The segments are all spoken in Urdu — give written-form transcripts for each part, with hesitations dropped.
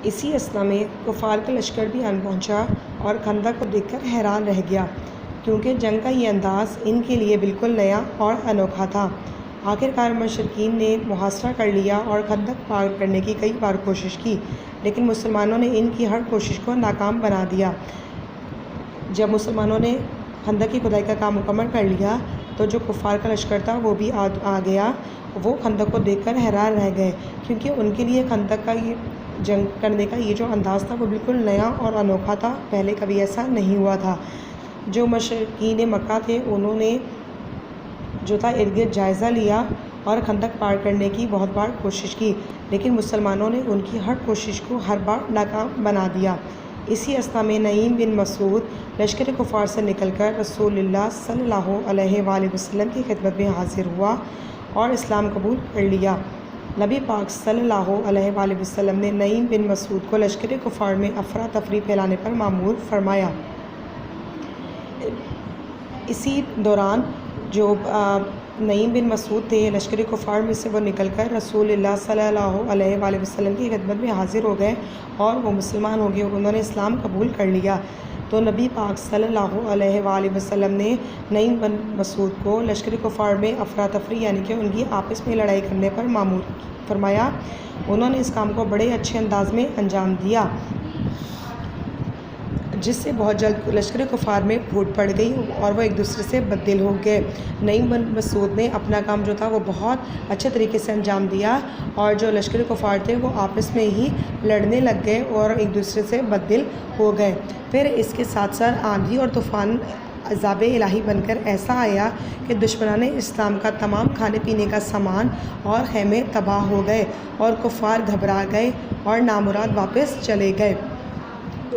اسی اثنا میں کفار کا لشکر بھی آن پہنچا اور خندق کو دیکھ کر حیران رہ گیا، کیونکہ جنگ کا یہ انداز ان کے لیے بالکل نیا اور انوکھا تھا۔ آخرکار مشرکین نے محاصرہ کر لیا اور خندق پار کرنے کی کئی بار کوشش کی، لیکن مسلمانوں نے ان کی ہر کوشش کو ناکام بنا دیا۔ جب مسلمانوں نے خندق کی کھدائی کا کام مکمل کر لیا تو جو کفار کا لشکر تھا وہ بھی آ گیا۔ وہ خندق کو دیکھ کر حیران رہ گئے، کیونکہ ان کے لیے خندق کا یہ جنگ کرنے کا یہ جو انداز تھا وہ بالکل نیا اور انوکھا تھا، پہلے کبھی ایسا نہیں ہوا تھا۔ جو مشرکین مکہ تھے انہوں نے جو تھا ارد گرد جائزہ لیا اور خندق پار کرنے کی بہت بار کوشش کی، لیکن مسلمانوں نے ان کی ہر کوشش کو ہر بار ناکام بنا دیا۔ اسی اثنا میں نعیم بن مسعود لشکر کفار سے نکل کر رسول اللہ صلی اللہ علیہ وآلہ وسلم کی خدمت میں حاضر ہوا اور اسلام قبول کر لیا۔ نبی پاک صلی اللہ علیہ وآلہ وسلم نے نعیم بن مسعود کو لشکر کفار میں افراتفری پھیلانے پر مأمور فرمایا۔ اسی دوران جو نعیم بن مسعود تھے لشکر کفار میں سے وہ نکل کر رسول اللہ صلی اللہ علیہ وآلہ وسلم کی خدمت میں حاضر ہو گئے اور وہ مسلمان ہو گئے اور انہوں نے اسلام قبول کر لیا۔ تو نبی پاک صلی اللہ علیہ وآلہ وسلم نے نعیم بن مسعود کو لشکر کفار میں افراتفری یعنی کہ ان کی آپس میں لڑائی کرنے پر مأمور فرمایا۔ انہوں نے اس کام کو بڑے اچھے انداز میں انجام دیا، جس سے بہت جلد لشکر کفار میں پھوٹ پڑ گئی اور وہ ایک دوسرے سے بددل ہو گئے۔ نعیم بن مسعود نے اپنا کام جو تھا وہ بہت اچھے طریقے سے انجام دیا اور جو لشکر کفار تھے وہ آپس میں ہی لڑنے لگ گئے اور ایک دوسرے سے بددل ہو گئے۔ پھر اس کے ساتھ ساتھ آندھی اور طوفان عذاب الہی بن کر ایسا آیا کہ دشمنان اسلام کا تمام کھانے پینے کا سامان اور خیمے تباہ ہو گئے اور کفار گھبرا گئے اور نامراد واپس چلے گئے۔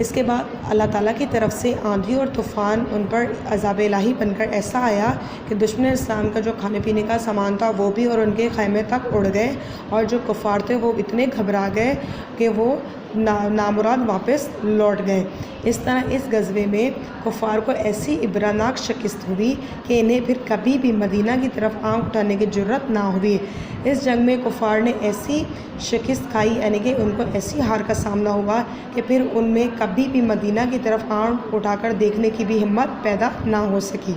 اس کے بعد اللہ تعالیٰ کی طرف سے آندھی اور طوفان ان پر عذاب الہی بن کر ایسا آیا کہ دشمن اسلام کا جو کھانے پینے کا سامان تھا وہ بھی اور ان کے خیمے تک اڑ گئے اور جو کفار تھے وہ اتنے گھبرا گئے کہ وہ نامراد واپس لوٹ گئے۔ اس طرح اس غزوے میں کفار کو ایسی عبرتناک شکست ہوئی کہ انہیں پھر کبھی بھی مدینہ کی طرف آنکھ اٹھانے کی جرات نہ ہوئی۔ اس جنگ میں کفار نے ایسی شکست کھائی یعنی کہ ان کو ایسی ہار کا سامنا ہوا کہ پھر ان میں کبھی بھی مدینہ کی طرف آنکھ اٹھا کر دیکھنے کی بھی ہمت پیدا نہ ہو سکی۔